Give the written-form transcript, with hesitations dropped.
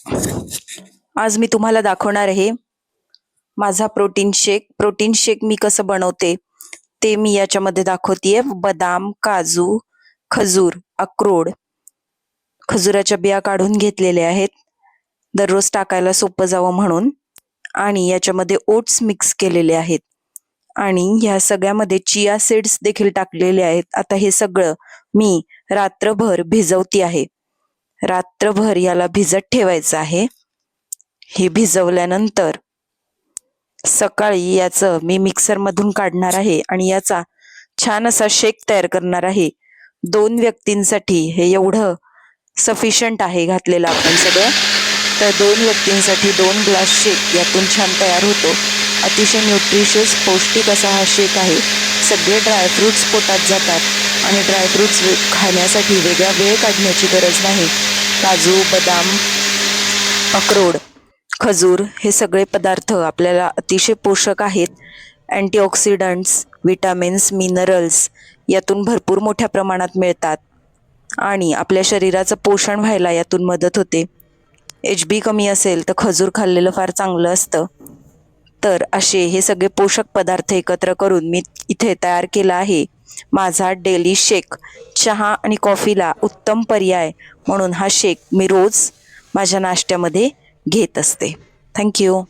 आज मी तुम्हाला दाखवणार आहे माझा प्रोटीन शेक. प्रोटीन शेक मी कसं बनवते ते मी याच्यामध्ये दाखवतेय. बदाम, काजू, खजूर, अक्रोड, खजुराच्या बिया काढून घेतलेल्या आहेत दररोज टाकायला सोपं जावं म्हणून, आणि याच्यामध्ये ओट्स मिक्स केलेले आहेत आणि ह्या सगळ्यामध्ये चिया सीड्स देखील टाकलेले आहेत. आता हे सगळं मी रात्रभर भिजवते आहे. रात्रभर याला भिजत ठेवायचं आहे. हे भिजवल्यानंतर सकाळी याचं मी मिक्सरमधून काढणार आहे आणि याचा छान असा शेक तयार करणार आहे. 2 व्यक्तींसाठी हे एवढं सफिशियंट आहे घातलेलं आपण सगळं. तर 2 व्यक्तींसाठी 2 ग्लास शेक यातून छान तयार होतो. अतिशय न्यूट्रिशियस पौष्टिक असा हा शेक आहे. सगळे ड्रायफ्रुट्स पोटात जातात आणि ड्रायफ्रुट्स खाण्यासाठी वेगळा वेळ काढण्याची गरज नाही. काजू, बदाम, अक्रोड, खजूर हे सगळे पदार्थ आपल्याला अतिशय पोषक आहेत. अँटीऑक्सिडंट्स, विटामिन्स, मिनरल्स यातून भरपूर मोठ्या प्रमाणात मिळतात आणि आपल्या शरीराचं पोषण व्हायला यातून मदत होते. HB कमी असेल तर खजूर खाल्लेलं फार चांगलं असतं. तर असे हे सगळे पोषक पदार्थ एकत्र करून मी इथे तयार केला आहे माझा डेली शेक. चहा आणि कॉफीला उत्तम पर्याय म्हणून हा शेक मी रोज माझ्या नाश्त्यामध्ये घेत असते. थँक्यू.